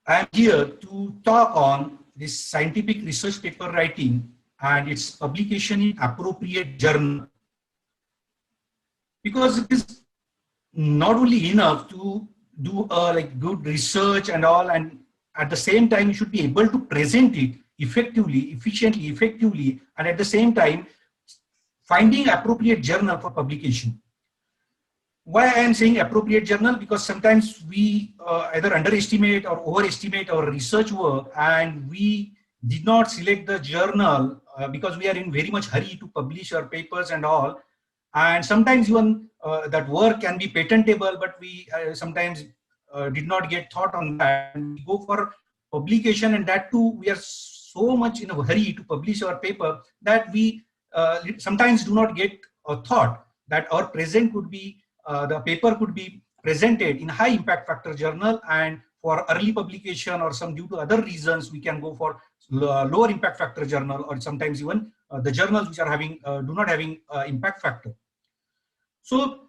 I'm here to talk on this scientific research paper writing and its publication in appropriate journal, because it is not only enough to do like good research and all, and at the same time you should be able to present it effectively, efficiently, effectively, and at the same time finding appropriate journal for publication. Why I am saying appropriate journal? Because sometimes we either underestimate or overestimate our research work, and we did not select the journal because we are in very much hurry to publish our papers and all. And sometimes even that work can be patentable, but we sometimes did not get thought on that. And we go for publication, and that too we are so much in a hurry to publish our paper that we sometimes do not get a thought that our present could be the paper could be presented in high impact factor journal, and for early publication or some due to other reasons we can go for lower impact factor journal, or sometimes even the journals which are having do not having impact factor. So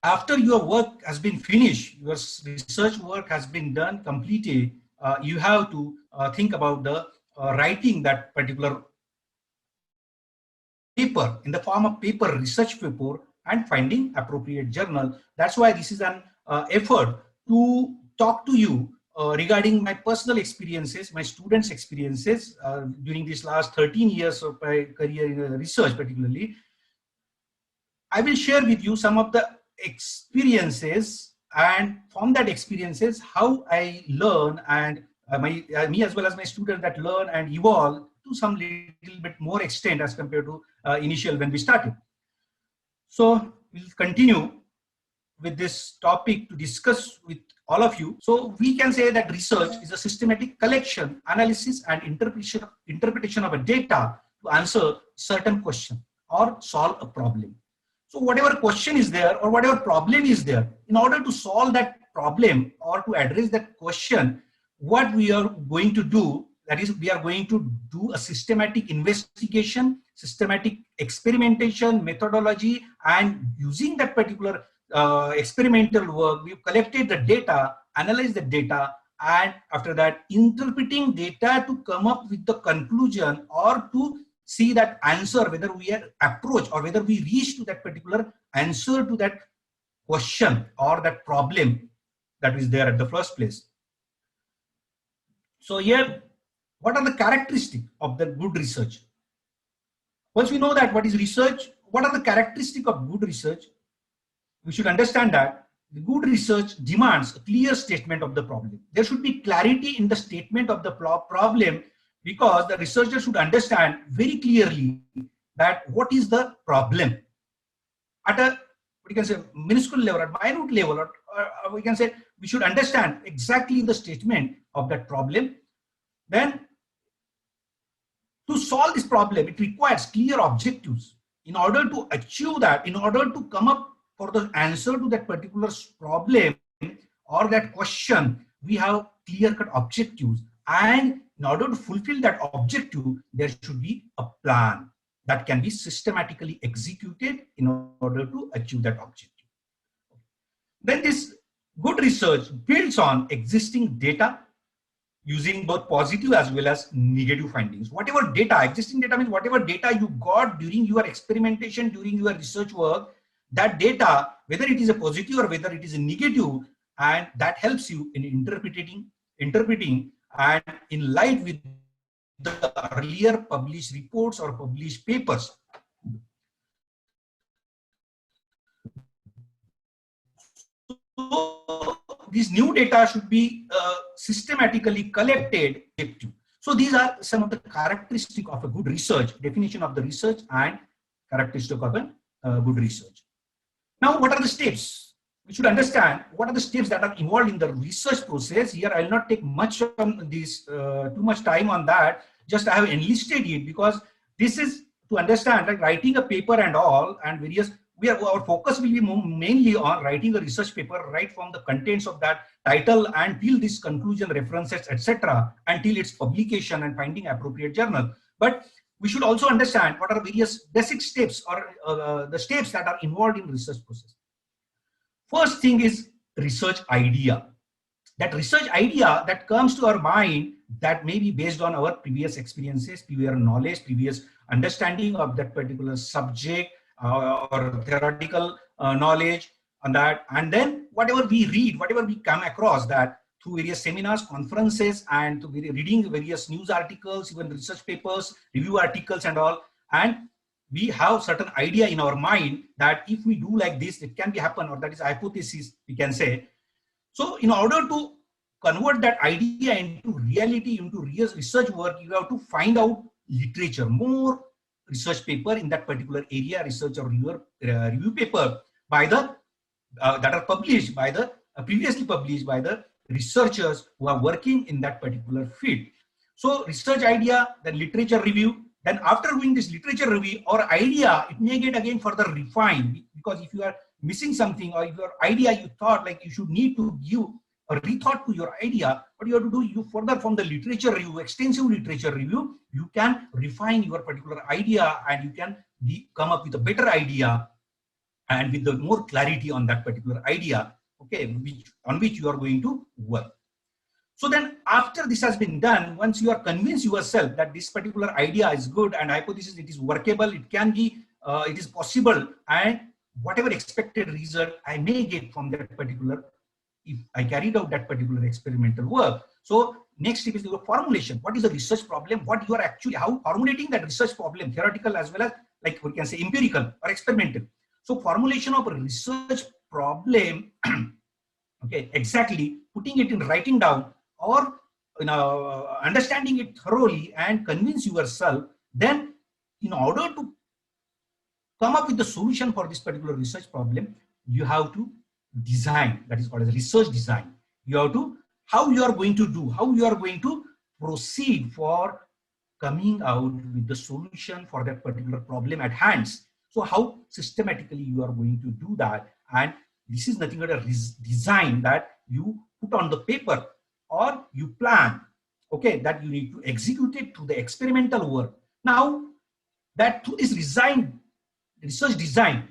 after your work has been finished, your research work has been done, completed, you have to think about the writing that particular paper in the form of paper, research paper, and finding appropriate journal. That's why this is an effort to talk to you regarding my personal experiences, my students' experiences during these last 13 years of my career in research particularly. I will share with you some of the experiences, and from that experiences how I learn, and me as well as my students that learn and evolve to some little bit more extent as compared to initial when we started. So we'll continue with this topic to discuss with all of you. So we can say that research is a systematic collection, analysis, and interpretation of a data to answer certain question or solve a problem. So whatever question is there or whatever problem is there, in order to solve that problem or to address that question, what we are going to do, that is, we are going to do a systematic investigation, systematic experimentation methodology, and using that particular experimental work, we've collected the data, analyzed the data, and after that interpreting data to come up with the conclusion or to see that answer, whether we are approach or whether we reach to that particular answer to that question or that problem that is there at the first place. So here, what are the characteristics of the good research? Once we know that what is research, what are the characteristics of good research, we should understand that the good research demands a clear statement of the problem. There should be clarity in the statement of the problem, because the researcher should understand very clearly that what is the problem at a, we can say, minuscule level, at minute level, or we can say we should understand exactly the statement of that problem. Then to solve this problem, it requires clear objectives. In order to achieve that, in order to come up for the answer to that particular problem or that question, we have clear-cut objectives. And in order to fulfill that objective, there should be a plan that can be systematically executed in order to achieve that objective. Then this good research builds on existing data, using both positive as well as negative findings. Whatever data, existing data means whatever data you got during your experimentation, during your research work, that data, whether it is a positive or whether it is a negative, and that helps you in interpreting and in line with the earlier published reports or published papers. So these new data should be systematically collected. So these are some of the characteristics of a good research, definition of the research and characteristic of a good research. Now, what are the steps? We should understand what are the steps that are involved in the research process. Here, I will not take much on this, too much time on that. Just I have enlisted it because this is to understand, like writing a paper and all, and various. Our focus will be mainly on writing a research paper, right from the contents of that title until this conclusion, references, etc., until its publication and finding appropriate journal. But we should also understand what are various basic steps or the steps that are involved in research process. First thing is research idea. that research idea that comes to our mind that may be based on our previous experiences, previous knowledge, previous understanding of that particular subject or theoretical knowledge on that. And then whatever we read, whatever we come across that through various seminars, conferences, and through reading various news articles, even research papers, review articles and all. And we have certain idea in our mind that if we do like this, it can be happen, or that is hypothesis, we can say. So in order to convert that idea into reality, into real research work, you have to find out literature, more research paper in that particular area, research or review paper by the that are published by the previously published by the researchers who are working in that particular field. So research idea, then literature review. Then after doing this literature review, our idea, it may get again further refined, because if you are missing something, or if your idea you thought like you should need to give a rethought to your idea, what you have to do, you further from the literature review, extensive literature review, you can refine your particular idea, and you can come up with a better idea and with the more clarity on that particular idea, okay, on which you are going to work. So then after this has been done, once you are convinced yourself that this particular idea is good and hypothesis, it is workable, it can be, it is possible, and whatever expected result I may get from that particular, if I carried out that particular experimental work. So next step is your formulation. What is the research problem? What you are actually, how formulating that research problem, theoretical as well as, like we can say, empirical or experimental. So formulation of a research problem, okay, exactly putting it in writing down, or understanding it thoroughly and convince yourself. Then in order to come up with the solution for this particular research problem, you have to design, that is called as research design. You have to, how you are going to do, how you are going to proceed for coming out with the solution for that particular problem at hand. So how systematically you are going to do that. And this is nothing but a design that you put on the paper, or you plan, okay, that you need to execute it through the experimental work. Now that through this research design,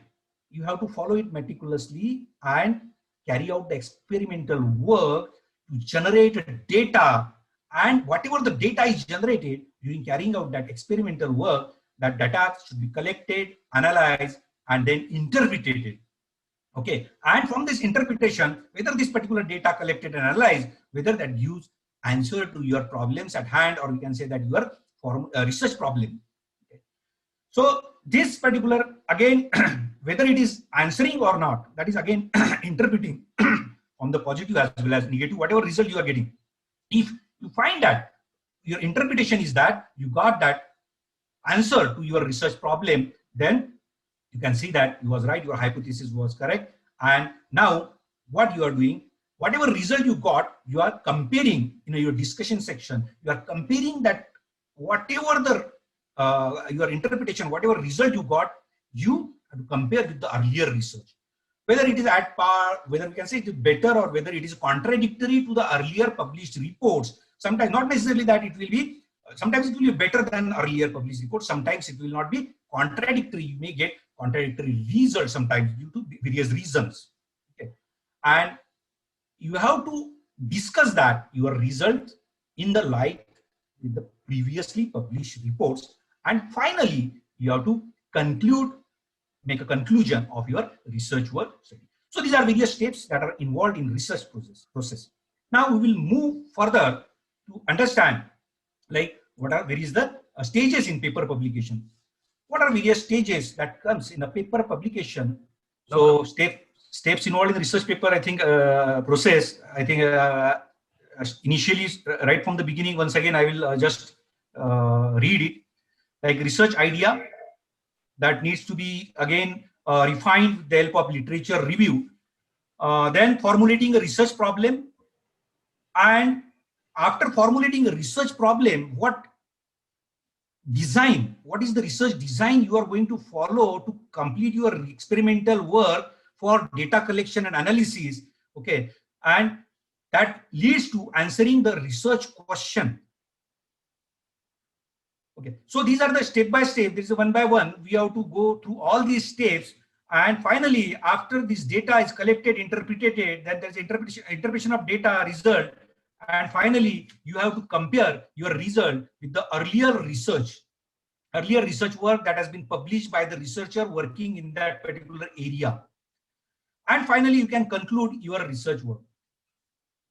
you have to follow it meticulously and carry out the experimental work to generate data. And whatever the data is generated during carrying out that experimental work, that data should be collected, analyzed, and then interpreted. Okay, and from this interpretation, whether this particular data collected and analyzed, whether that gives answer to your problems at hand, or we can say that your research problem. Okay. So this particular, again, whether it is answering or not, that is again interpreting from the positive as well as negative, whatever result you are getting. If you find that your interpretation is that you got that answer to your research problem, then you can see that you was right, your hypothesis was correct. And now what you are doing, whatever result you got, you are comparing in your discussion section, you are comparing that whatever the your interpretation, whatever result you got, you have to compare with the earlier research. Whether it is at par, whether we can say it is better, or whether it is contradictory to the earlier published reports. Sometimes not necessarily that it will be, sometimes it will be better than earlier published reports, sometimes it will not be contradictory. You may get contradictory results sometimes due to various reasons. Okay. And you have to discuss that, your result, in the light with the previously published reports. And finally, you have to conclude, make a conclusion of your research work. So these are various steps that are involved in research process. Now we will move further to understand, like, what are various stages in paper publication. What are various stages that comes in a paper publication? So steps involved in the research paper, I think, process, I think initially, right from the beginning, once again, I will just read it. Like research idea, that needs to be again refined with the help of literature review. Then formulating a research problem. And after formulating a research problem, what is the research design you are going to follow to complete your experimental work for data collection and analysis. Okay, and that leads to answering the research question. Okay, so these are the step by step. This is one by one. We have to go through all these steps And finally, after this data is collected, interpreted, then there's interpretation of data result. And finally, you have to compare your result with the earlier research work that has been published by the researcher working in that particular area. And finally, you can conclude your research work.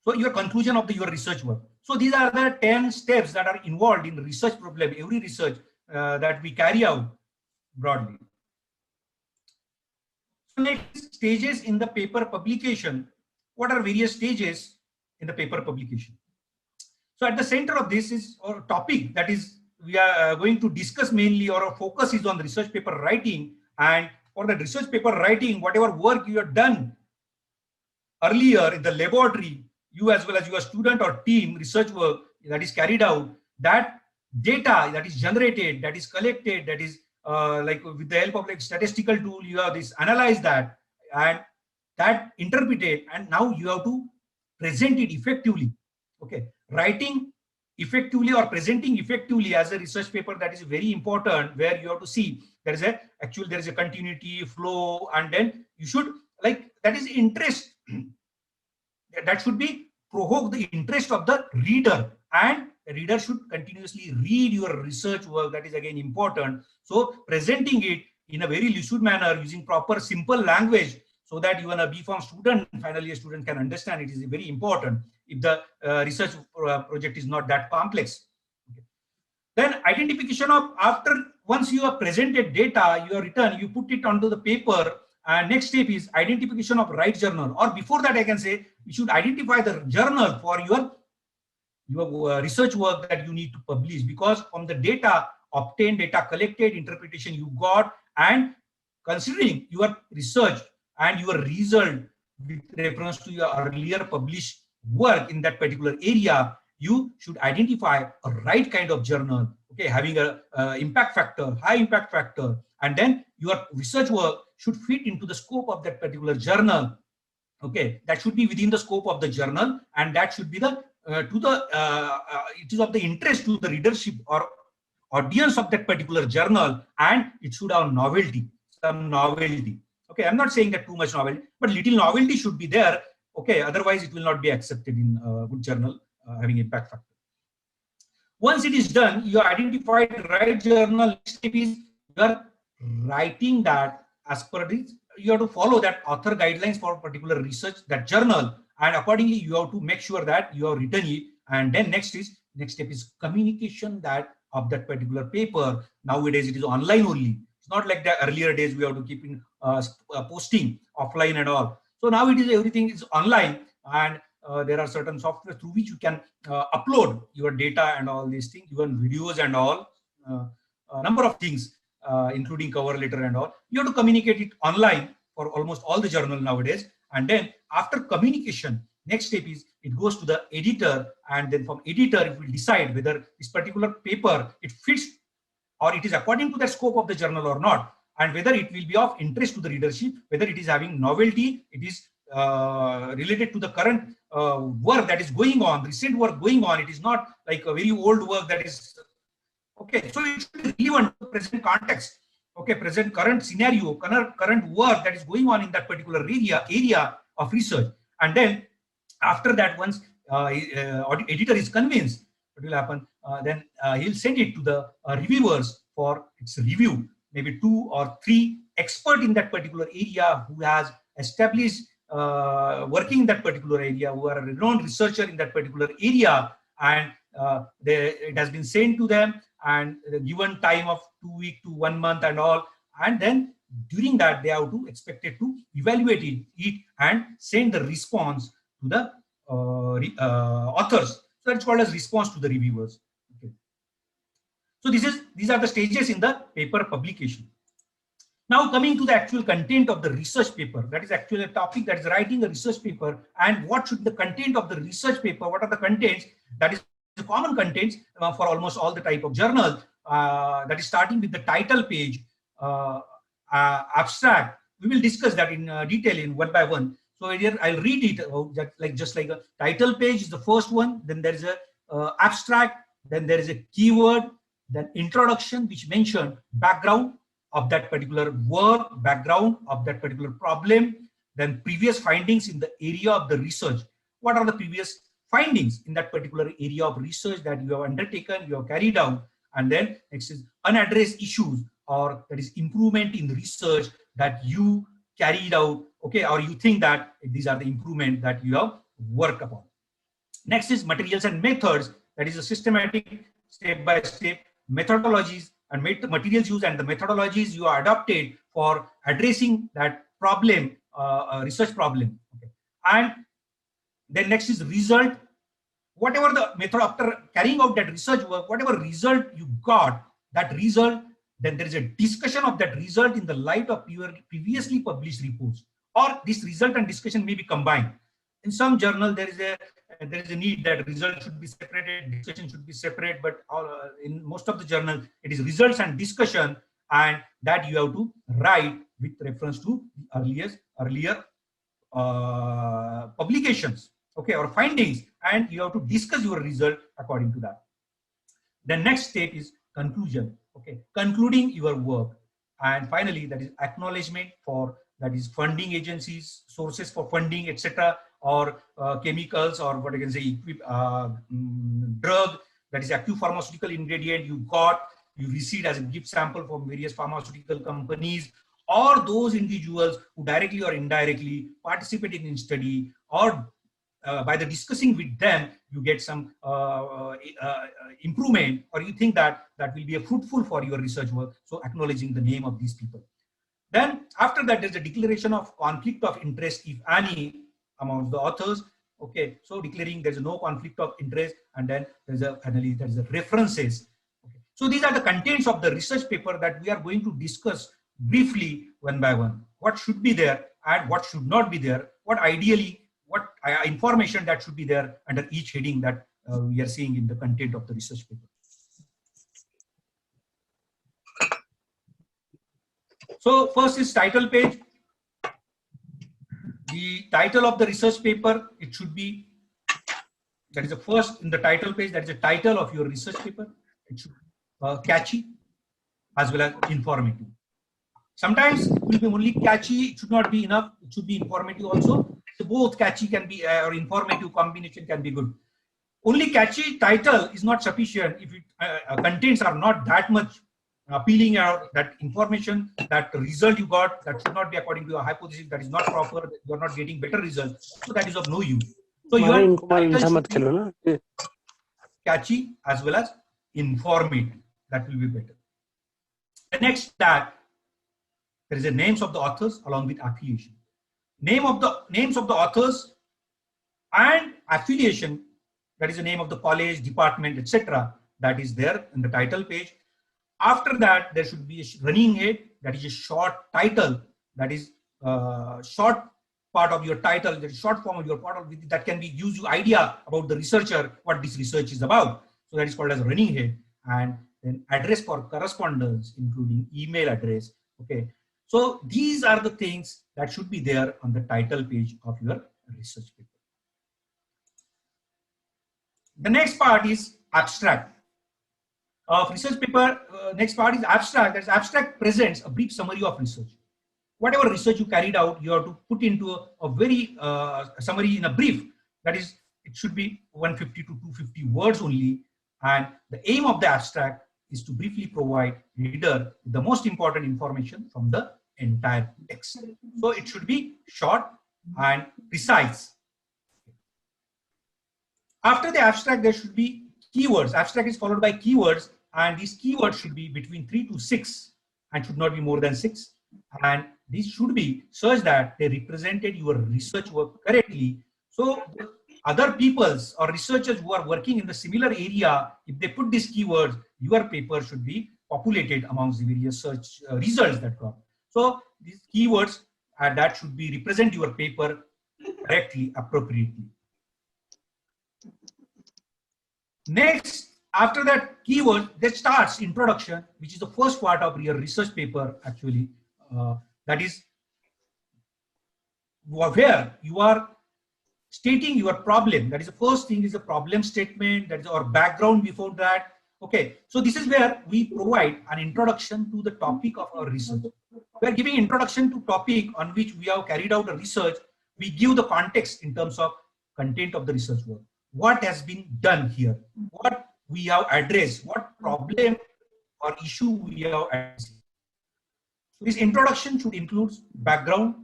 So your conclusion of your research work. So these are the 10 steps that are involved in research problem, every research that we carry out broadly. So next, stages in the paper publication. What are various stages in the paper publication? So at the center of this is a topic that is we are going to discuss mainly, or our focus is on research paper writing. And for the research paper writing, whatever work you have done earlier in the laboratory, you as well as your student or team research work that is carried out, that data that is generated, that is collected, that is like with the help of like statistical tool, you have this analyze that and that interpreted, and now you have to present it effectively. Okay, writing effectively or presenting effectively as a research paper, that is very important, where you have to see there is a continuity, flow, and then you should like that is interest that should be provoke the interest of the reader, and the reader should continuously read your research work. That is again important. So presenting it in a very lucid manner using proper simple language, so that even a B.Pharm student, finally a student, can understand it is very important if the research project is not that complex. Okay. Then identification of, after once you have presented data, you have written, you put it onto the paper, and next step is identification of right journal. Or before that, I can say you should identify the journal for your research work that you need to publish, because from the data obtained, data collected, interpretation you got, and considering your research and your result with reference to your earlier published work in that particular area, you should identify a right kind of journal, okay, having a impact factor, high impact factor, and then your research work should fit into the scope of that particular journal. Okay, that should be within the scope of the journal, and that should be the it is of the interest to the readership or audience of that particular journal, and it should have novelty, some novelty. Okay, I'm not saying that too much novelty, but little novelty should be there. Okay, otherwise it will not be accepted in a good journal having impact factor. Once it is done, you identified the right journal. Next step is you are writing that as per this. You have to follow that author guidelines for particular research, that journal, and accordingly you have to make sure that you have written it. And then next step is communication that of that particular paper. Nowadays it is online only. It's not like the earlier days we have to keep in posting offline and all. So now it is everything is online, and there are certain software through which you can upload your data and all these things, even videos and all, a number of things, including cover letter and all. You have to communicate it online for almost all the journal nowadays. And then after communication, next step is it goes to the editor, and then from editor it will decide whether this particular paper it fits or it is according to the scope of the journal or not, and whether it will be of interest to the readership, whether it is having novelty, it is related to the current work that is going on, recent work going on. It is not like a very old work that is okay. So it should be relevant to present context, okay, present current scenario, current work that is going on in that particular area of research. And then after that, once editor is convinced, what will happen? Then he'll send it to the reviewers for its review. Maybe 2 or 3 experts in that particular area who has established working in that particular area, who are a renowned researcher in that particular area, and it has been sent to them, and the given time of 2 weeks to 1 month and all, and then during that they have to expected to evaluate it and send the response to the authors. So that's called as response to the reviewers. Okay. So these are the stages in the paper publication. Now coming to the actual content of the research paper, that is actually a topic that is writing a research paper, and what should the content of the research paper, what are the contents, that is the common contents for almost all the type of journals, that is starting with the title page, abstract. We will discuss that in detail in one by one. So here I'll read it just like a title page is the first one, then there is a abstract, then there is a keyword, then introduction which mentioned background, of that particular work, background of that particular problem, then previous findings in the area of the research. What are the previous findings in that particular area of research that you have undertaken, you have carried out, and then next is unaddressed issues, or that is improvement in the research that you carried out, okay, or you think that these are the improvement that you have worked upon. Next is materials and methods, that is a systematic step-by-step methodologies and materials used and the methodologies you are adopted for addressing that problem, research problem. Okay. And then next is result. Whatever the method, after carrying out that research work, whatever result you got, that result, then there is a discussion of that result in the light of your previously published reports, or this result and discussion may be combined. In some journal, there is a need that result should be separated, discussion should be separate, but in most of the journal, it is results and discussion, and that you have to write with reference to the earlier publications, okay, or findings, and you have to discuss your result according to that. The next step is conclusion, okay, concluding your work. And finally, that is acknowledgement for, that is funding agencies, sources for funding, etc., or chemicals, or what I can say, drug, that is active pharmaceutical ingredient you got, you received as a gift sample from various pharmaceutical companies, or those individuals who directly or indirectly participated in study, or by the discussing with them, you get some improvement, or you think that that will be a fruitful for your research work. So acknowledging the name of these people. Then after that, there's a declaration of conflict of interest, if any, among the authors. Okay, so declaring there's no conflict of interest, and then there's a finally there's a references. Okay, so these are the contents of the research paper that we are going to discuss briefly one by one. What should be there and what should not be there, what ideally, what information that should be there under each heading that we are seeing in the content of the research paper. So first is title page. The title of the research paper, it should be, that is the first in the title page, that is the title of your research paper. It should be catchy as well as informative. Sometimes it will be only catchy, it should not be enough, it should be informative also. So both catchy can be, or informative combination can be good. Only catchy title is not sufficient if it contents are not that much appealing, or that information, that result you got, that should not be according to your hypothesis, that is not proper, you are not getting better results, so that is of no use. So your title should be catchy as well as informative, that will be better. The next that there is a names of the authors along with affiliation. Names of the authors and affiliation, that is the name of the college, department, etc., that is there in the title page. After that, there should be a running head, that is a short title, that is short part of your title, the short form of your title, that can be gives you idea about the researcher, what this research is about. So that is called as running head. And then address for correspondence, including email address. Okay, so these are the things that should be there on the title page of your research paper. The next part is abstract of research paper. Next part is abstract. That is, abstract presents a brief summary of research. Whatever research you carried out, you have to put into a very summary in a brief. That is, it should be 150 to 250 words only. And the aim of the abstract is to briefly provide reader with the most important information from the entire text. So it should be short and precise. After the abstract, there should be keywords. Abstract is followed by keywords, and these keywords should be between 3 to 6 and should not be more than 6. And these should be such that they represented your research work correctly. So other peoples or researchers who are working in the similar area, if they put these keywords, your paper should be populated amongst the various search results that come. So these keywords that should be represent your paper correctly, appropriately. Next, after that keyword, that starts introduction, which is the first part of your research paper actually. That is where you are stating your problem. That is the first thing is a problem statement, that is our background before that, Okay, so this is where we provide an introduction to the topic of our research. We are giving introduction to topic on which we have carried out a research. We give the context in terms of content of the research work. What has been done here? What we have addressed? What problem or issue we have addressed? So this introduction should include background,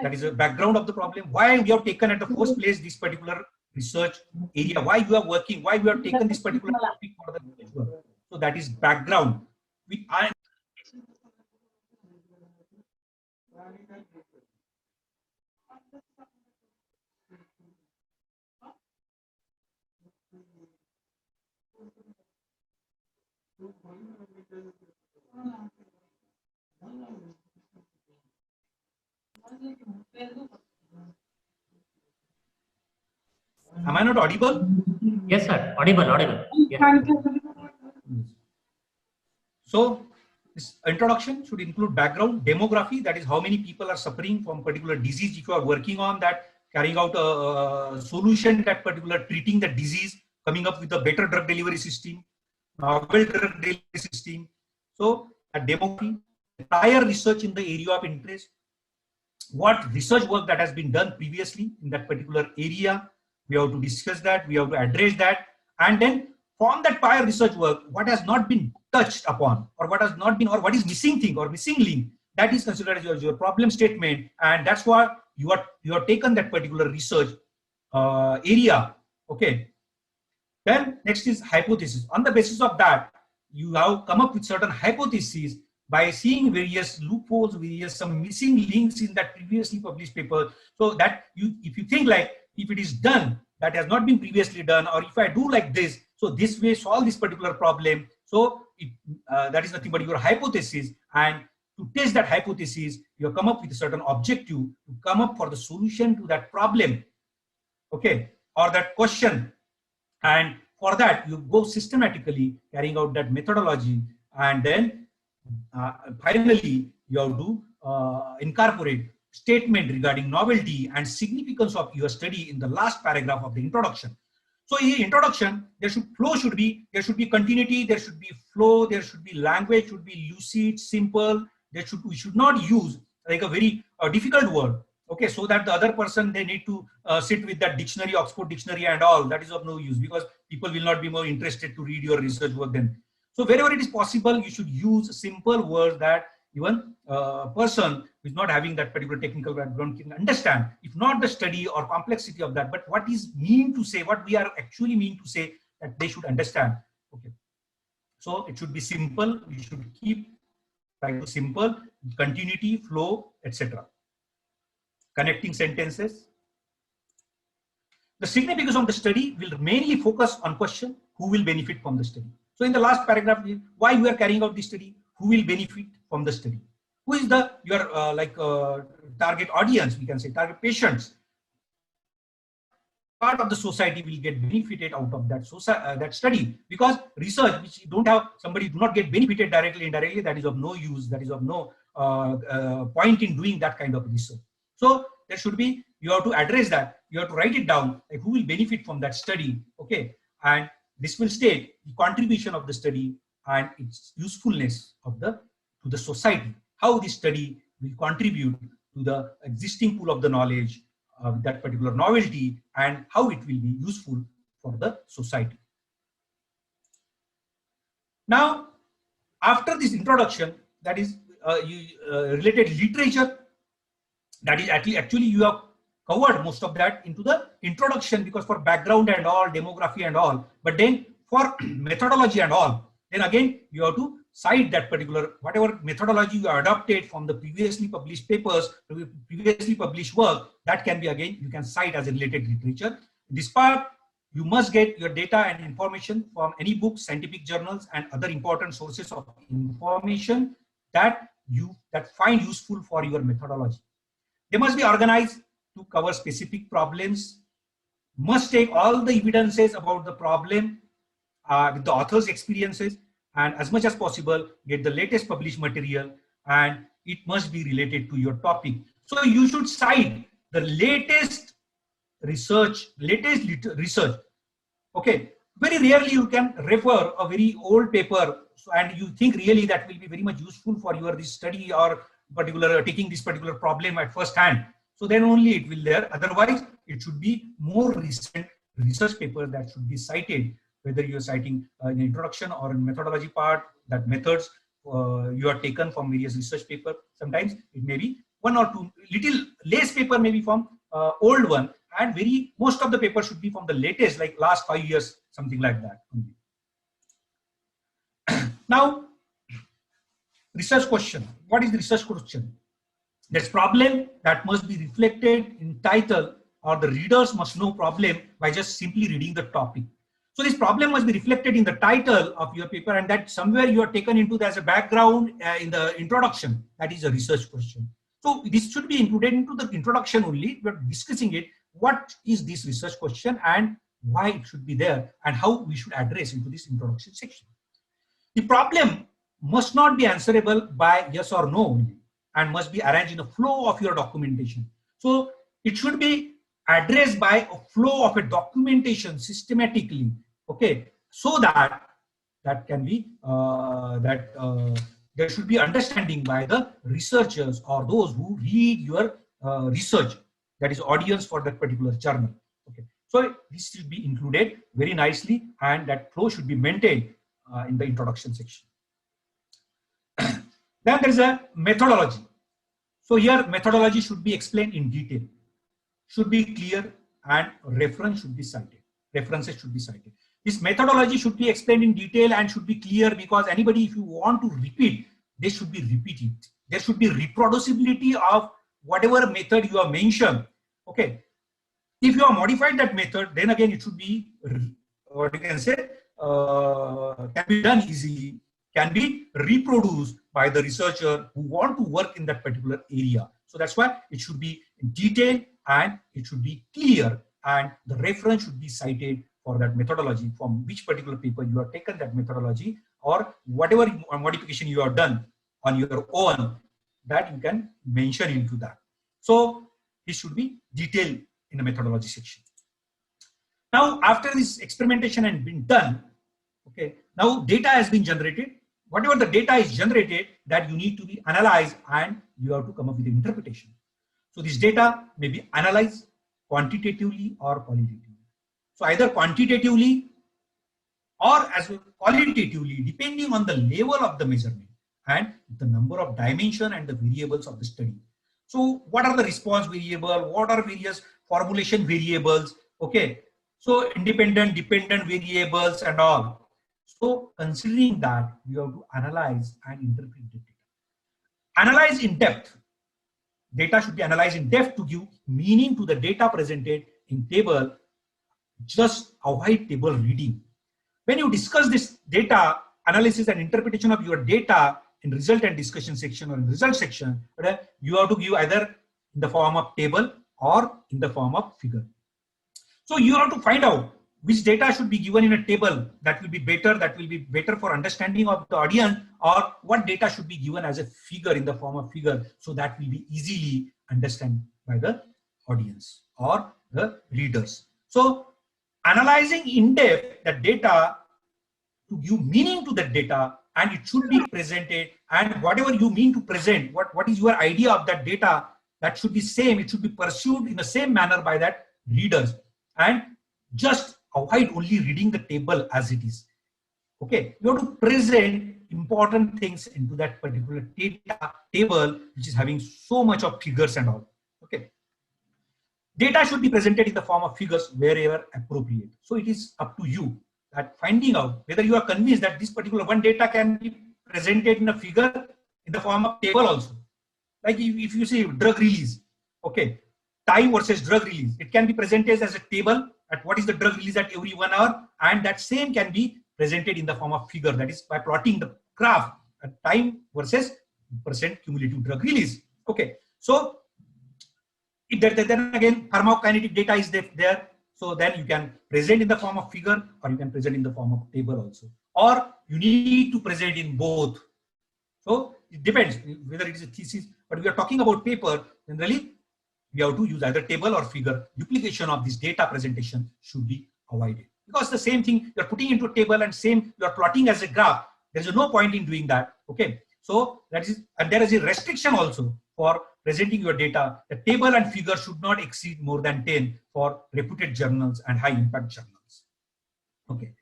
that is a background of the problem, why we have taken at the first place this particular research area, why you are working, why we have taken this particular topic for the research work. So that is background. Am I not audible? Yes, sir. Audible, audible. Yeah. So this introduction should include background, demography, that is how many people are suffering from particular disease. If you are working on that, carrying out a solution that particular treating the disease, coming up with a better drug delivery system, novel drug delivery system. So a demography, prior research in the area of interest, what research work that has been done previously in that particular area, we have to discuss that, we have to address that, and then from that prior research work, what has not been touched upon, or what has not been, or what is missing thing or missing link, that is considered as your problem statement, and that's why you are taken that particular research area. Okay. Then next is hypothesis. On the basis of that, you have come up with certain hypotheses by seeing various loopholes, various some missing links in that previously published paper. So that if you think like, if it is done, that has not been previously done, or if I do like this, so this way solve this particular problem. So that is nothing but your hypothesis, and to test that hypothesis, you have come up with a certain objective to come up for the solution to that problem, okay, or that question. And for that, you go systematically carrying out that methodology, and then finally you have to incorporate statement regarding novelty and significance of your study in the last paragraph of the introduction. So in the introduction, there should be continuity, there should be flow, there should be language, should be lucid, simple. We should not use like a very difficult word, okay, so that the other person, they need to sit with that dictionary, Oxford dictionary and all. That is of no use, because people will not be more interested to read your research work then. So wherever it is possible, you should use simple words that even a person who is not having that particular technical background can understand, if not the study or complexity of that, but what is mean to say, what we are actually mean to say, that they should understand. Okay, so it should be simple. We should keep trying to simple, continuity, flow, etc. Connecting sentences. The significance of the study will mainly focus on question, who will benefit from the study. So in the last paragraph, why we are carrying out this study, who will benefit from the study, who is your target audience, we can say target patients. Part of the society will get benefited out of that study, because research which don't have somebody do not get benefited directly, indirectly, that is of no use, that is of no point in doing that kind of research. So there should be, you have to address that, you have to write it down, like who will benefit from that study, okay, and this will state the contribution of the study and its usefulness to the society, how this study will contribute to the existing pool of the knowledge of that particular novelty, and how it will be useful for the society. Now, after this introduction, that is related literature, that is actually you have covered most of that into the introduction, because for background and all, demography and all, but then for methodology and all, then again you have to cite that particular, whatever methodology you adopted from the previously published papers, previously published work, that can be again, you can cite as a related literature. This part, you must get your data and information from any books, scientific journals, and other important sources of information that you find useful for your methodology. They must be organized to cover specific problems, must take all the evidences about the problem with the author's experiences, and as much as possible get the latest published material, and it must be related to your topic. So you should cite the latest research, okay, Very rarely you can refer a very old paper, and you think really that will be very much useful for your this study or particular taking this particular problem at first hand. So then only it will there. Otherwise, it should be more recent research paper that should be cited, whether you are citing in introduction or in methodology part, that methods you are taken from various research paper. Sometimes it may be one or two little less paper may be from old one, and most of the paper should be from the latest, like last 5 years, something like that. Now, research question. What is the research question? That's problem that must be reflected in title, or the readers must know problem by just simply reading the topic. So this problem must be reflected in the title of your paper, and that somewhere you are taken into as a background in the introduction. That is a research question. So this should be included into the introduction only. We are discussing it. What is this research question and why it should be there, and how we should address into this introduction section. The problem must not be answerable by yes or no only, and must be arranged in a flow of your documentation. So it should be addressed by a flow of a documentation systematically, okay, so that can be there should be understanding by the researchers or those who read your research, that is audience for that particular journal. Okay, so this should be included very nicely, and that flow should be maintained in the introduction section. Then there is a methodology. So here methodology should be explained in detail, should be clear, and references should be cited. This methodology should be explained in detail and should be clear, because anybody, if you want to repeat, they should be repeated. There should be reproducibility of whatever method you have mentioned. Okay, if you have modified that method, then again it should be, what you can say, can be done easily, can be reproduced by the researcher who want to work in that particular area. So that's why it should be in detail and it should be clear, and the reference should be cited for that methodology, from which particular paper you have taken that methodology, or whatever modification you have done on your own, that you can mention into that. So it should be detailed in the methodology section. Now, after this experimentation has been done, okay, now data has been generated. Whatever the data is generated, that you need to be analyzed, and you have to come up with an interpretation. So this data may be analyzed quantitatively or qualitatively. So either quantitatively or as well qualitatively, depending on the level of the measurement and the number of dimension and the variables of the study. So what are the response variable? What are various formulation variables? Okay, so independent, dependent variables and all. So considering that, you have to analyze and interpret the data. Analyze in depth. Data should be analyzed in depth to give meaning to the data presented in table. Just avoid table reading. When you discuss this data analysis and interpretation of your data in result and discussion section or in result section, you have to give either in the form of table or in the form of figure. So you have to find out which data should be given in a table that will be better for understanding of the audience, or what data should be given as a figure in the form of figure, so that will be easily understood by the audience or the readers. So analyzing in depth the data to give meaning to the data, and it should be presented, and whatever you mean to present, what is your idea of that data, that should be same, it should be pursued in the same manner by that readers, and just avoid only reading the table as it is. Okay, you have to present important things into that particular data table, which is having so much of figures and all. Okay, data should be presented in the form of figures wherever appropriate. So it is up to you that finding out whether you are convinced that this particular one data can be presented in a figure in the form of table also. Like if you see drug release, okay, time versus drug release, it can be presented as a table at what is the drug release at every 1 hour, and that same can be presented in the form of figure, that is by plotting the graph at time versus percent cumulative drug release. Okay, so then again pharmacokinetic data is there, so then you can present in the form of figure, or you can present in the form of table also, or you need to present in both. So it depends whether it is a thesis, but we are talking about paper, generally we have to use either table or figure. Duplication of this data presentation should be avoided. because the same thing you're putting into a table and same you're plotting as a graph. There's no point in doing that. Okay, so that is, and there is a restriction also for presenting your data. The table and figure should not exceed more than 10 for reputed journals and high impact journals. Okay,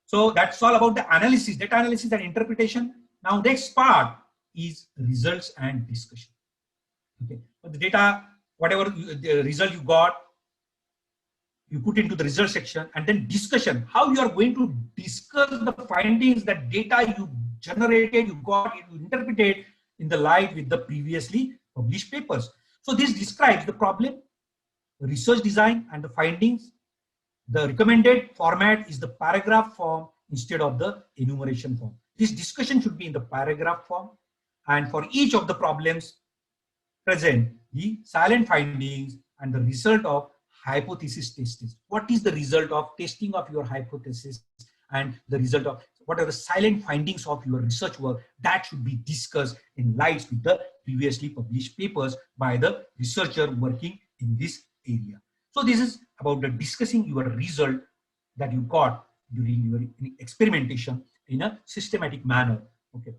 so that's all about the analysis, data analysis and interpretation. Now next part is results and discussion. Okay, so the data, whatever the result you got, you put into the result section, and then discussion, how you are going to discuss the findings, that data you generated, you got, you interpreted in the light with the previously published papers. So this describes the problem, the research design and the findings. The recommended format is the paragraph form instead of the enumeration form. This discussion should be in the paragraph form, and for each of the problems present the silent findings and the result of hypothesis testing. What is the result of testing of your hypothesis and the result of what are the silent findings of your research work, that should be discussed in light with the previously published papers by the researcher working in this area. So this is about the discussing your result that you got during your experimentation in a systematic manner. Okay.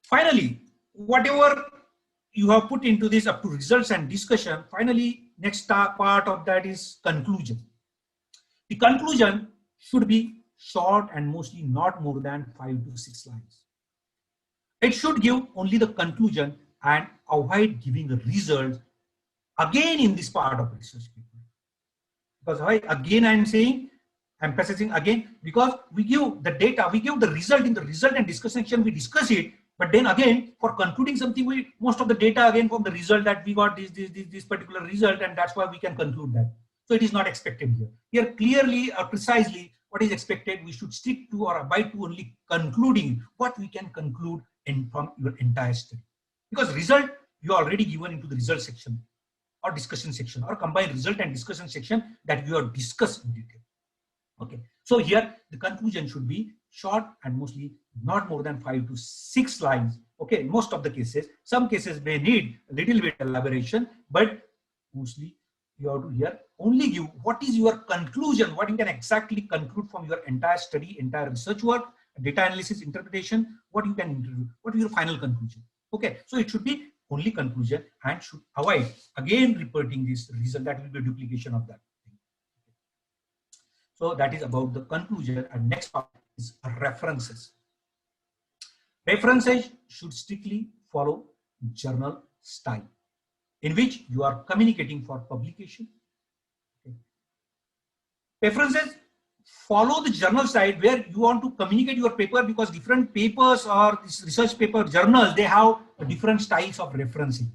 Finally, whatever you have put into this up to results and discussion, finally, next part of that is conclusion. The conclusion should be short and mostly not more than 5 to 6 lines. It should give only the conclusion and avoid giving the results again in this part of research paper. Because why again I am saying, emphasizing again, because we give the data, we give the result in the result and discussion section, we discuss it. But then again, for concluding something, we most of the data again from the result that we got this particular result, and that's why we can conclude that. So it is not expected here. Here clearly or precisely what is expected, we should stick to or abide to only concluding what we can conclude from your entire study. Because result you are already given into the result section or discussion section, or combined result and discussion section that you have discussed in detail. Okay, so here the conclusion should be short and mostly not more than 5 to 6 lines. Okay, most of the cases, some cases may need a little bit elaboration, but mostly you have to here only give what is your conclusion, what you can exactly conclude from your entire study, entire research work, data analysis, interpretation, what you can, what is your final conclusion. Okay, so it should be only conclusion and should avoid again repeating this result, that will be a duplication of that. So that is about the conclusion, and next part is references. References should strictly follow journal style in which you are communicating for publication. Okay. References follow the journal style where you want to communicate your paper, because different papers or this research paper journals, they have different styles of referencing.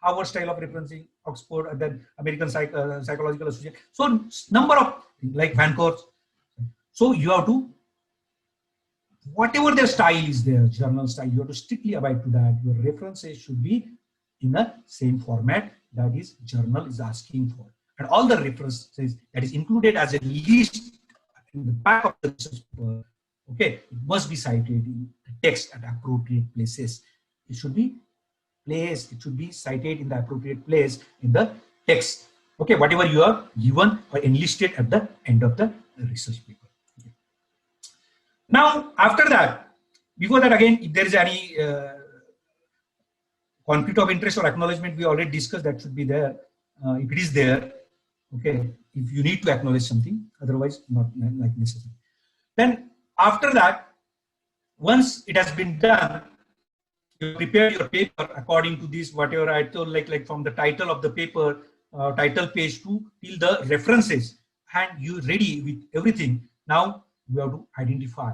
Our style of referencing, Oxford, and then American Psychological Association. So number of like Vancouver. So you have to, whatever their style is, their journal style, you have to strictly abide to that. Your references should be in the same format that is journal is asking for, and all the references that is included as a list in the back of the research paper, okay, it must be cited in the text at appropriate places. It should be placed, it should be cited in the appropriate place in the text. Okay, whatever you are given or enlisted at the end of the research paper. Okay. Now, after that, before that, again, if there is any conflict of interest or acknowledgement, we already discussed, that should be there. If it is there, okay, if you need to acknowledge something, otherwise not like necessary. Then after that, once it has been done, you prepare your paper according to this, whatever I told, like from the title of the paper, title page to till the references, and you ready with everything. Now you have to identify,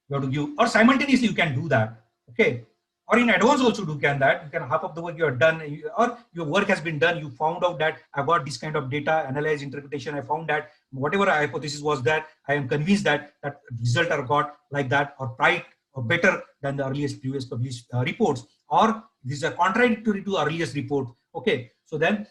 you have to give, or simultaneously you can do that. Okay, or in advance also you can that. You can half of the work you have done, or your work has been done. You found out that I got this kind of data, analyze, interpretation. I found that whatever hypothesis was that, I am convinced that that result are got like that, or right, or better than the earliest previous published reports, or these are contradictory to earliest report. Okay, so then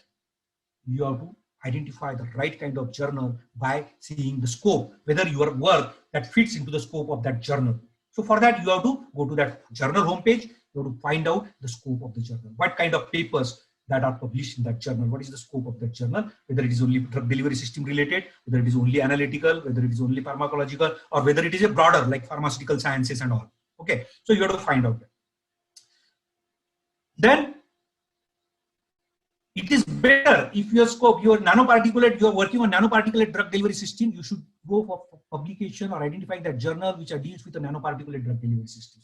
you have to identify the right kind of journal by seeing the scope, whether your work that fits into the scope of that journal. So for that, you have to go to that journal homepage. You have to find out the scope of the journal, what kind of papers that are published in that journal. What is the scope of that journal? Whether it is only drug delivery system related, whether it is only analytical, whether it is only pharmacological, or whether it is a broader like pharmaceutical sciences and all. Okay, so you have to find out that. Then it is better if your scope, your nanoparticulate, you are working on nanoparticulate drug delivery system, you should go for publication or identifying that journal which deals with the nanoparticulate drug delivery system.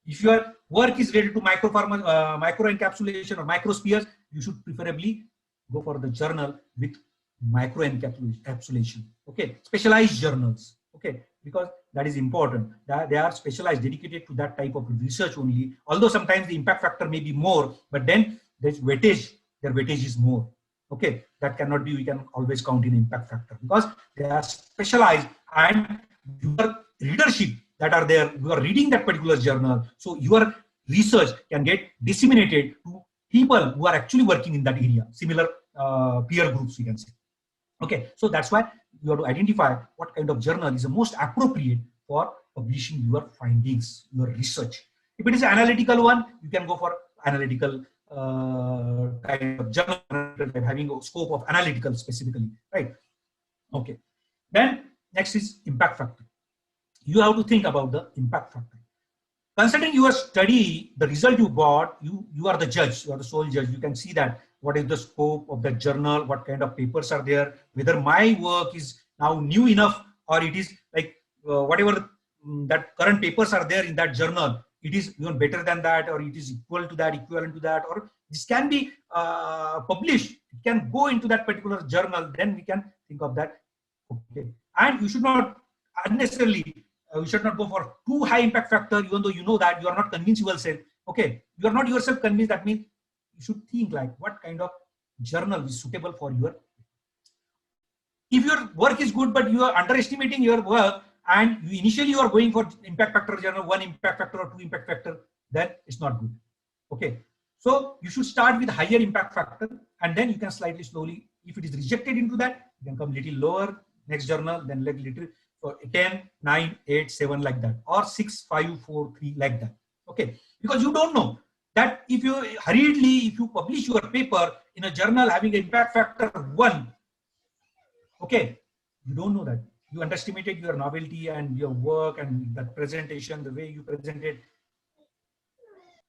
If your work is related to microencapsulation or microspheres, you should preferably go for the journal with microencapsulation. Okay, specialized journals. Okay, because that is important. They are specialized, dedicated to that type of research only. Although sometimes the impact factor may be more, but then there's weightage. Their weightage is more. Okay, that cannot be. We can always count in impact factor because they are specialized, and your readership that are there, you are reading that particular journal, so your research can get disseminated to people who are actually working in that area, similar peer groups, we can say. Okay, so that's why you have to identify what kind of journal is the most appropriate for publishing your findings, your research. If it is an analytical one, you can go for analytical kind of journal, having a scope of analytical specifically, right? Okay, then next is impact factor. You have to think about the impact factor. Considering your study, the result you got, you are the judge, you are the sole judge. You can see that what is the scope of that journal, what kind of papers are there, whether my work is now new enough or it is like whatever that current papers are there in that journal, it is even better than that, or it is equal to that, equivalent to that, or this can be published, it can go into that particular journal, then we can think of that. Okay, and you should not unnecessarily, you should not go for too high impact factor, even though you know that you are not convinced yourself. Okay, you are not yourself convinced. That means you should think like what kind of journal is suitable for your. If your work is good, but you are underestimating your work, and initially you are going for impact factor journal, 1 impact factor or 2 impact factor, then it's not good. Okay, so you should start with higher impact factor, and then you can slightly slowly, if it is rejected into that, you can come little lower, next journal, then like little. So 10, 9, 8, 7 like that, or 6, 5, 4, 3 like that. Okay, because you don't know that if you hurriedly, if you publish your paper in a journal having an impact factor 1, okay, you don't know that. You underestimated your novelty and your work and that presentation, the way you presented.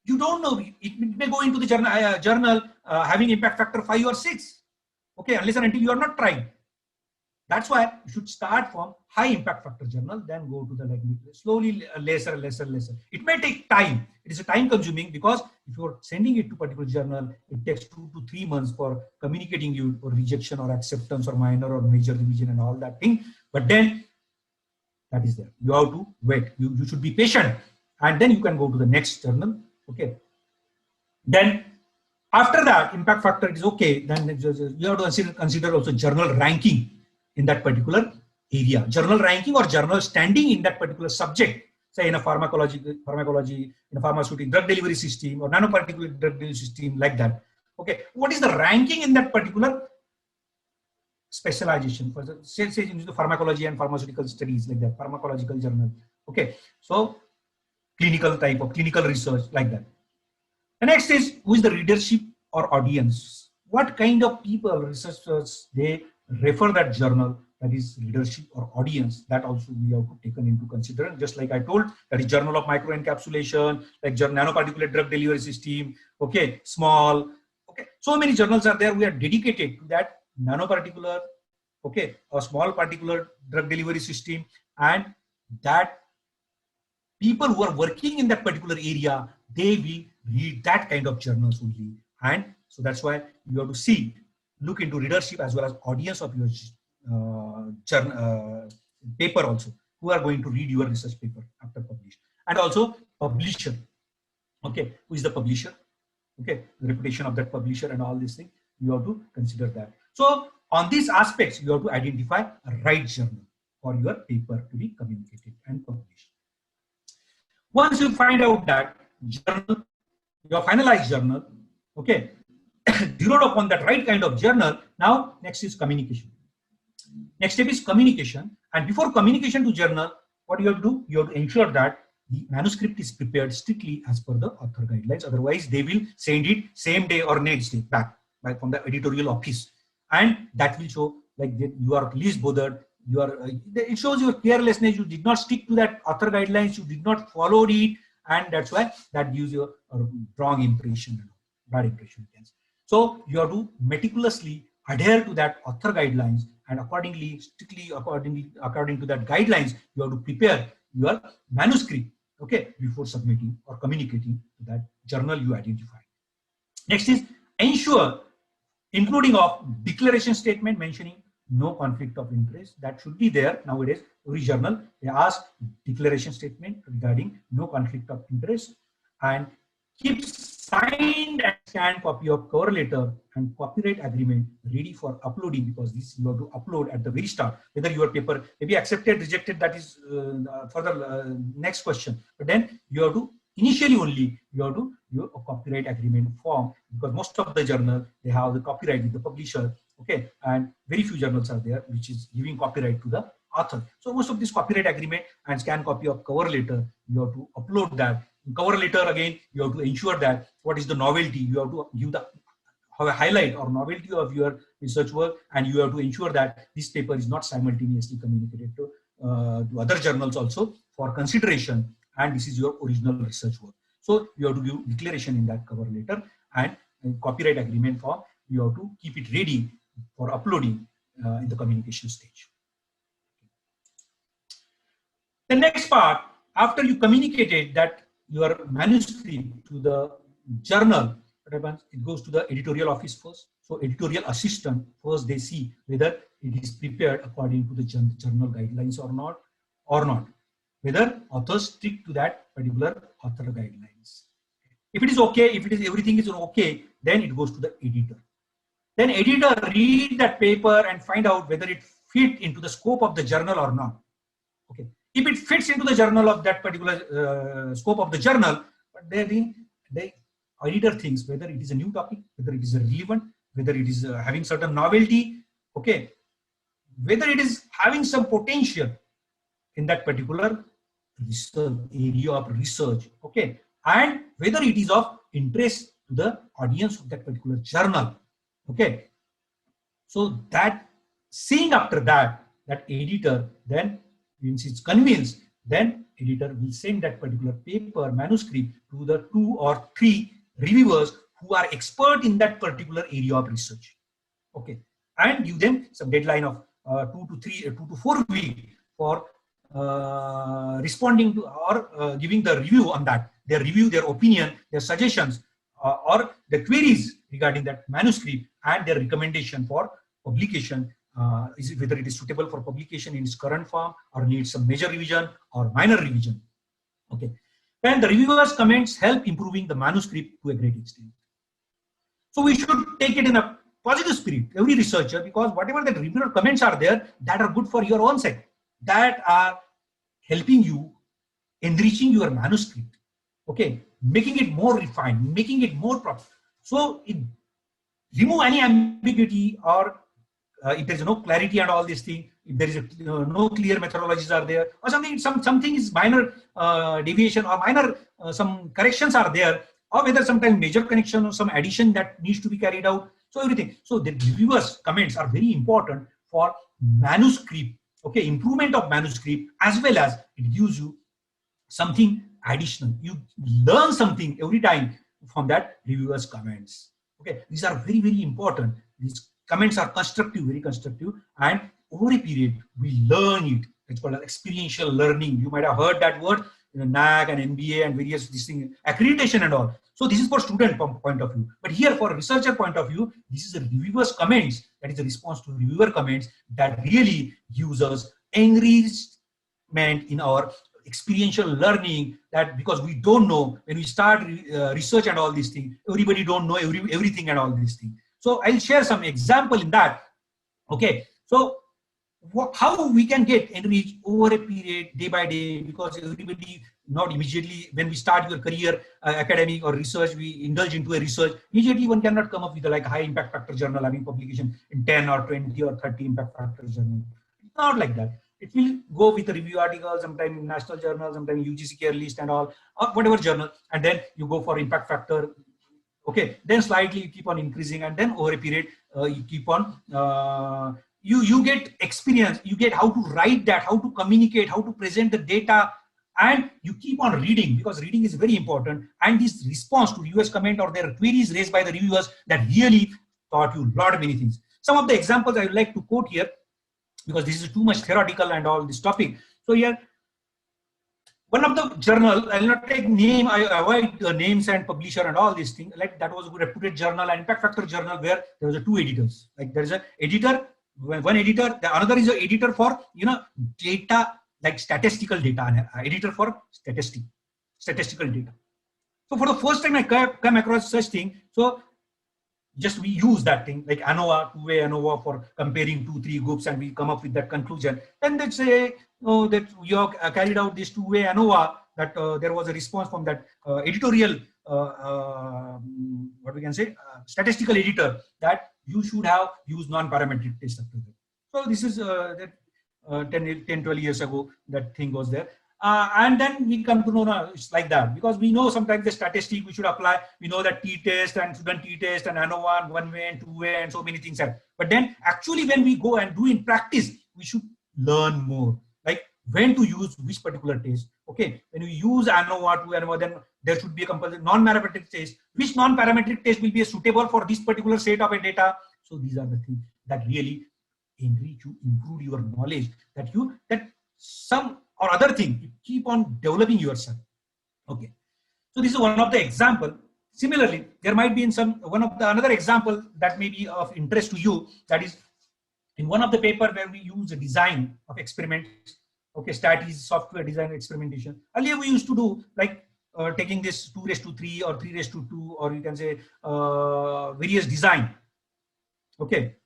You don't know. It may go into the journal having impact factor 5 or 6. Okay, unless and until you are not trying. That's why you should start from high impact factor journal, then go to the like slowly lesser. It may take time. It is a time consuming because if you are sending it to particular journal, it takes 2 to 3 months for communicating you for rejection or acceptance or minor or major revision and all that thing. But then that is there. You have to wait. You should be patient, and then you can go to the next journal. Okay. Then after that impact factor is okay. Then you have to consider also journal ranking in that particular area, journal ranking or journal standing in that particular subject, say in a pharmacology, in a pharmaceutical drug delivery system or nanoparticulate drug delivery system, like that. Okay, what is the ranking in that particular specialization? For say into the pharmacology and pharmaceutical studies, like that, pharmacological journal. Okay, so clinical type of clinical research, like that. The next is who is the readership or audience? What kind of people, researchers, they refer that journal, that is readership or audience, that also we have to taken into consideration. Just like I told, that is journal of microencapsulation, like nanoparticulate drug delivery system, okay, small, okay. So many journals are there, we are dedicated to that nanoparticular, okay, or small particular drug delivery system, and that people who are working in that particular area, they will read that kind of journals only. And so that's why you have to see, look into readership as well as audience of your paper also, who are going to read your research paper after published. And also publisher, okay, who is the publisher, okay, the reputation of that publisher and all these things, you have to consider that. So on these aspects, you have to identify a right journal for your paper to be communicated and published. Once you find out that journal, your finalized journal, okay, zeroed upon that right kind of journal, now next is communication. Next step is communication, and before communication to journal, what you have to do? You have to ensure that the manuscript is prepared strictly as per the author guidelines. Otherwise, they will send it same day or next day back from the editorial office, and that will show like that you are least bothered. You are. It shows your carelessness. You did not stick to that author guidelines. You did not follow it, and that's why that gives you a wrong impression, bad impression. So you have to meticulously adhere to that author guidelines, and accordingly, strictly according to that guidelines, you have to prepare your manuscript, okay, before submitting or communicating to that journal you identify. Next is ensure including of declaration statement mentioning no conflict of interest. That should be there nowadays. Every journal they ask declaration statement regarding no conflict of interest, and keep signed and scanned copy of cover letter and copyright agreement ready for uploading, because this you have to upload at the very start. Whether your paper may be accepted, rejected, that is further next question. But then you have to initially only you have to do a copyright agreement form, because most of the journal they have the copyright with the publisher, okay, and very few journals are there which is giving copyright to the author. So most of this copyright agreement and scan copy of cover letter, you have to upload that. In cover letter again, you have to ensure that what is the novelty. You have to give the highlight or novelty of your research work, and you have to ensure that this paper is not simultaneously communicated to other journals also for consideration, and this is your original research work. So you have to give declaration in that cover letter, and in copyright agreement form you have to keep it ready for uploading in the communication stage. The next part, after you communicated that your manuscript to the journal, what happens? It goes to the editorial office first. So editorial assistant first they see whether it is prepared according to the journal guidelines or not, whether authors stick to that particular author guidelines. If it is okay, if it is everything is okay, then it goes to the editor. Then editor read that paper and find out whether it fit into the scope of the journal or not. Okay. If it fits into the journal of that particular scope of the journal, but then the editor thinks whether it is a new topic, whether it is relevant, whether it is having certain novelty, okay, whether it is having some potential in that particular research area of research, okay, and whether it is of interest to the audience of that particular journal, okay. So that seeing after that, that editor then, once it's convinced, then editor will send that particular paper manuscript to the 2 or 3 reviewers who are expert in that particular area of research, okay, and give them some deadline of 2 to 4 weeks for responding to or giving the review on that, their review, their opinion, their suggestions, or the queries regarding that manuscript, and their recommendation for publication. Whether it is suitable for publication in its current form or needs some major revision or minor revision. Okay. Then the reviewers' comments help improving the manuscript to a great extent. So we should take it in a positive spirit, every researcher, because whatever the reviewer comments are there, that are good for your own sake, that are helping you, enriching your manuscript, okay, making it more refined, making it more proper. So it remove any ambiguity, or if there is no clarity and all these things, if there is no clear methodologies are there, or something is minor deviation or minor some corrections are there, or whether sometimes major connection or some addition that needs to be carried out. So everything. So the reviewers' comments are very important for manuscript, okay, improvement of manuscript, as well as it gives you something additional. You learn something every time from that reviewers' comments. Okay, these are very, very important. These comments are constructive, very constructive, and over a period we learn it. It's called experiential learning. You might have heard that word, NAAC and NBA and various these things, accreditation and all. So this is for student point of view, but here for researcher point of view, this is a reviewer's comments. That is a response to reviewer comments that really gives us enrichment in our experiential learning. That because we don't know when we start research and all these things, everybody don't know everything and all these things. So I'll share some example in that. Okay, so how we can get enriched over a period, day by day, because everybody not immediately when we start your career, academic or research, we indulge into a research. Immediately one cannot come up with a like high impact factor journal having publication in 10 or 20 or 30 impact factor journal. It's not like that. it will go with a review article, sometimes national journal, sometimes UGC care list and all, or whatever journal, and then you go for impact factor. Okay, then slightly you keep on increasing, and then over a period you keep on you get experience, you get how to write that, how to communicate, how to present the data, and you keep on reading, because reading is very important. And this response to US comment or their queries raised by the reviewers, that really taught you a lot of many things. Some of the examples I would like to quote here, because this is too much theoretical and all this topic. So here, one of the journal, I'll not take name, I avoid names and publisher and all these things. Like that was a reputed journal, and impact factor journal, where there was two editors. Like there is an editor, one editor, the another is an editor for data, like statistical data, editor for statistical data. So for the first time I come across such thing, so just we use that thing like ANOVA, two-way ANOVA for comparing 2-3 groups, and we come up with that conclusion. Then they say, oh, that you have carried out this two-way ANOVA, that there was a response from that editorial, what we can say, statistical editor, that you should have used non-parametric test approval. So this is 10-12 years ago, that thing was there. And then we come to know now it's like that, because we know sometimes the statistic we should apply. We know that t-test and student t-test and ANOVA, one-way and two-way and so many things are. But then actually when we go and do in practice, we should learn more, like when to use which particular test. Okay, when we use ANOVA, two-ANOVA, then there should be a compulsory non-parametric test. Which non-parametric test will be suitable for this particular set of a data? So these are the things that really enrich you, improve your knowledge, that some or other thing, you keep on developing yourself. Okay, so this is one of the example. Similarly, there might be in another example that may be of interest to you. That is in one of the paper where we use a design of experiments. Okay, STAT is software design experimentation. Earlier we used to do like taking this 2:3 or 3:2, or you can say various design. Okay.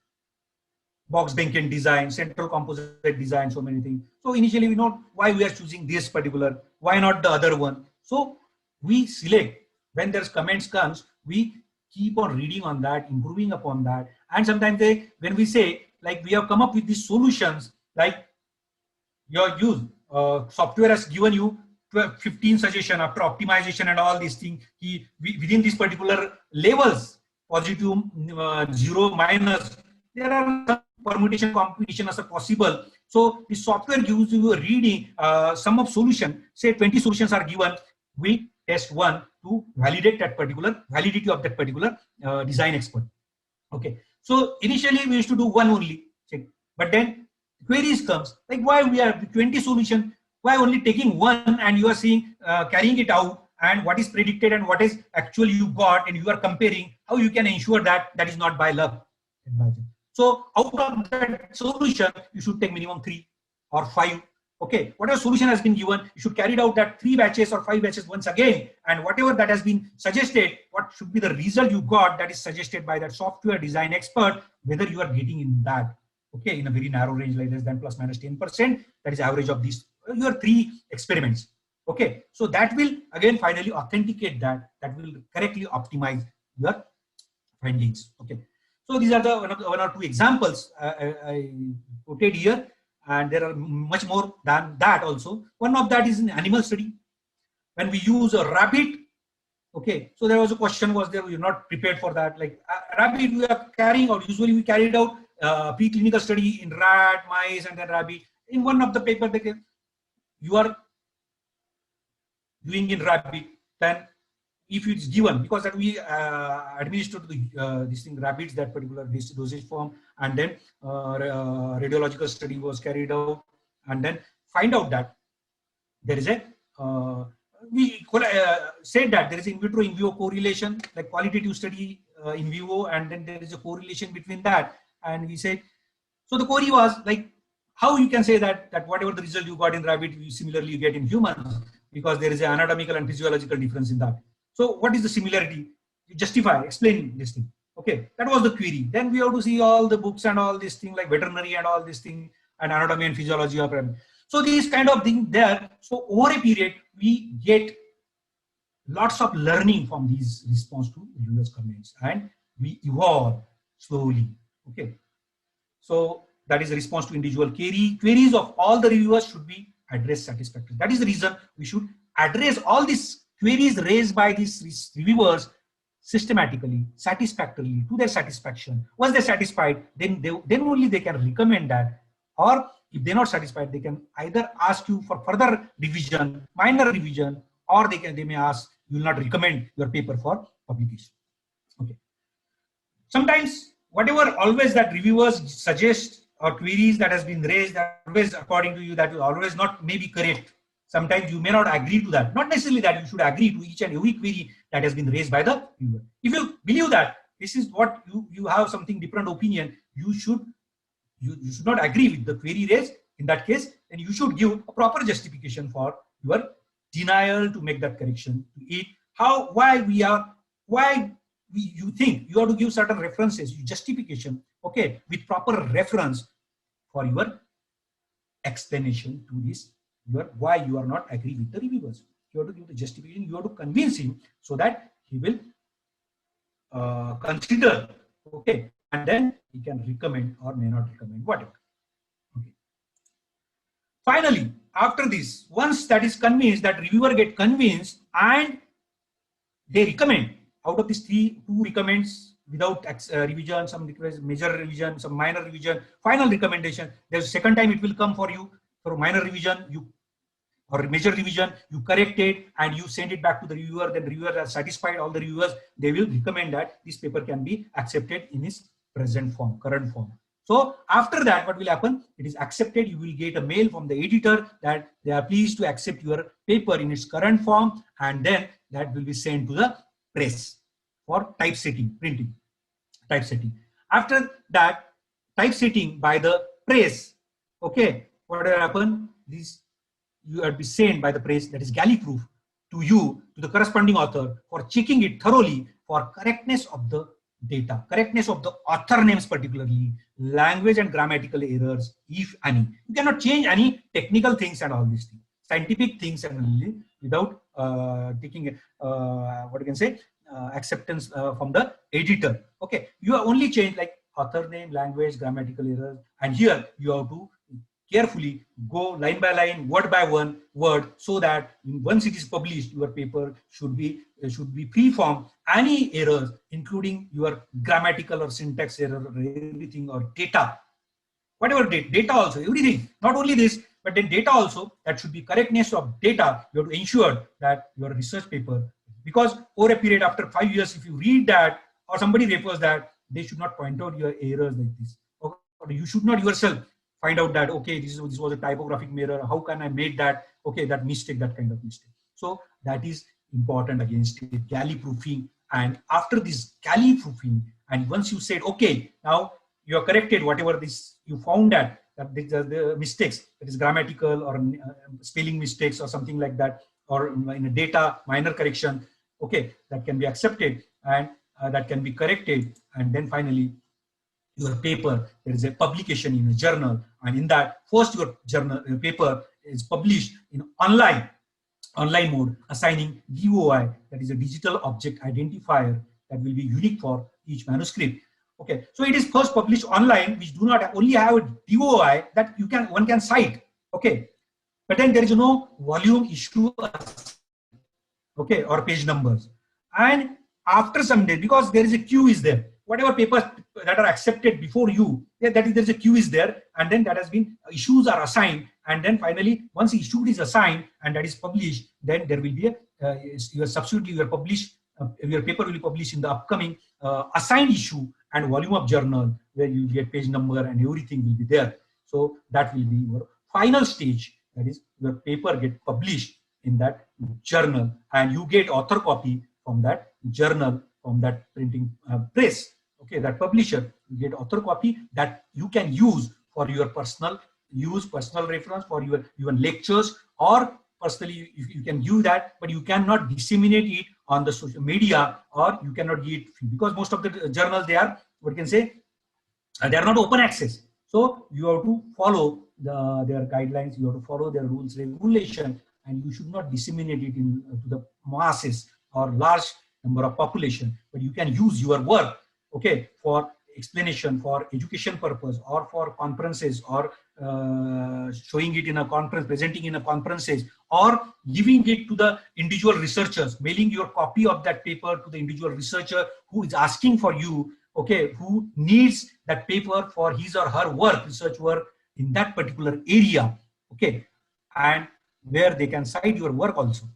Box-Benken design, central composite design, so many things. So initially we know why we are choosing this particular, why not the other one. So we select, when there's comments comes, we keep on reading on that, improving upon that. And sometimes when we say, like we have come up with these solutions, like your use, software has given you 15 suggestions after optimization and all these things, within these particular levels, positive, 0, minus, there are some permutation combinations are possible. So the software gives you a reading sum of solution. Say 20 solutions are given. We test one to validate that particular validity of that particular design expert. Okay. So initially we used to do one only, but then queries comes like, why we are 20 solution? Why only taking one, and you are seeing carrying it out, and what is predicted and what is actually you got, and you are comparing. How you can ensure that that is not by luck? So out of that solution, you should take minimum 3 or 5. Okay, whatever solution has been given, you should carry out that 3 batches or 5 batches once again, and whatever that has been suggested, what should be the result you got that is suggested by that software design expert, whether you are getting in that. Okay, in a very narrow range like less than plus minus 10%, that is average of these your 3 experiments. Okay, so that will again finally authenticate that will correctly optimize your findings. Okay. So these are the one or two examples I quoted here, and there are much more than that also. One of that is in animal study. When we use a rabbit, okay, so there was a question, was there, we're not prepared for that. Like rabbit we are carrying out, usually we carried out preclinical study in rat, mice, and then rabbit. In one of the paper, you are doing in rabbit, then if it's given, because that we administered this thing rabbits, that particular dosage form, and then radiological study was carried out, and then find out that there is a we said that there is in vitro in vivo correlation, like qualitative study in vivo, and then there is a correlation between that. And we said, so the query was like, how you can say that whatever the result you got in rabbit, you similarly get in humans, because there is an anatomical and physiological difference in that. So what is the similarity? You justify, explain this thing. Okay, that was the query. Then we have to see all the books and all this thing, like veterinary and all this thing, and anatomy and physiology of rabbit. So these kind of things there. So over a period, we get lots of learning from these response to reviewers' comments, and we evolve slowly. Okay. So that is a response to individual queries of all the reviewers should be addressed satisfactorily. That is the reason we should address all these queries raised by these reviewers systematically, satisfactorily, to their satisfaction. Once they're satisfied, then only they can recommend that. Or if they're not satisfied, they can either ask you for further revision, minor revision, or they may ask, you will not recommend your paper for publication. Okay. Sometimes whatever always that reviewers suggest or queries that has been raised, always according to you, that will always not maybe correct. Sometimes you may not agree to that. Not necessarily that you should agree to each and every query that has been raised by the reviewer. If you believe that this is what you have something different opinion, you should not agree with the query raised. In that case, then you should give a proper justification for your denial to make that correction to it. You think you have to give certain references, justification, okay, with proper reference for your explanation to this, why you are not agree with the reviewers. You have to give the justification, you have to convince him so that he will consider, okay, and then he can recommend or may not recommend, whatever. Okay. Finally, after this, once that is convinced, that reviewer get convinced and they recommend, out of these two recommends without revision, some requires major revision, some minor revision, final recommendation. There's a second time it will come for you for minor revision, or major revision, you correct it and you send it back to the reviewer. Then the reviewer are satisfied, all the reviewers, they will recommend that this paper can be accepted in its present form, current form. So after that, what will happen? It is accepted. You will get a mail from the editor that they are pleased to accept your paper in its current form, and then that will be sent to the press for typesetting, printing, typesetting. After that, typesetting by the press, okay, what will happen? This you will be sent by the press, that is galley proof, to you, to the corresponding author, for checking it thoroughly for correctness of the data, correctness of the author names particularly, language and grammatical errors, if any. You cannot change any technical things and all these things, scientific things and only, without taking what you can say, acceptance from the editor. Okay, you have only changed like author name, language, grammatical errors, and here you have to carefully go line by line, word by word, so that once it is published, your paper should be free from any errors, including your grammatical or syntax error, or everything, or data, whatever data also, everything. Not only this, but then data also, that should be correctness of data. You have to ensure that your research paper, because over a period after 5 years, if you read that or somebody refers that, they should not point out your errors like this. Or you should not yourself find out that, okay, this was a typographic error, how can I make that, okay, that mistake, that kind of mistake. So that is important against it, galley proofing. And after this galley proofing, and once you said, okay, now you are corrected, whatever this you found that the mistakes, that is grammatical or spelling mistakes or something like that, or in a data minor correction, okay, that can be accepted and that can be corrected. And then finally, your paper, there is a publication in a journal, and in that first your paper is published in online mode, assigning DOI, that is a digital object identifier, that will be unique for each manuscript. Okay, so it is first published online, which do not only have a DOI that one can cite. Okay, but then there is no volume, issue, okay, or page numbers. And after some day, because there is a queue is there, whatever papers that are accepted before you, there's a queue is there, and then that has been, issues are assigned, and then finally once issue is assigned and that is published, then there will be your substitute, your paper will be published in the upcoming assigned issue and volume of journal, where you get page number and everything will be there. So that will be your final stage, that is your paper get published in that journal, and you get author copy from that journal, from that printing press, okay, that publisher. You get author copy that you can use for your personal reference, for your even lectures, or personally you can use that, but you cannot disseminate it on the social media, or you cannot get it free, because most of the journals, they are, what you can say, they are not open access. So you have to follow their guidelines, you have to follow their rules, regulation, and you should not disseminate it to the masses or large number of population, but you can use your work, okay, for explanation for education purpose or for conferences, or showing it in a conference, presenting in a conferences, or giving it to the individual researchers, mailing your copy of that paper to the individual researcher who is asking for you, okay, who needs that paper for his or her work, research work in that particular area, okay, and where they can cite your work also.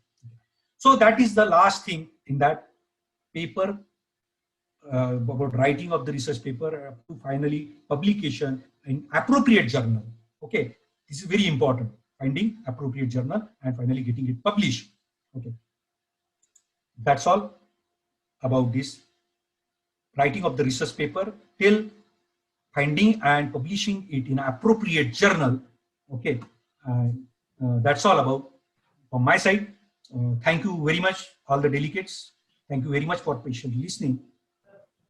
So that is the last thing in that paper, about writing of the research paper to finally publication in appropriate journal. Okay, this is very important, finding appropriate journal and finally getting it published. Okay, that's all about this writing of the research paper till finding and publishing it in appropriate journal. Okay, that's all about from my side. Thank you very much, all the delegates. Thank you very much for patiently listening.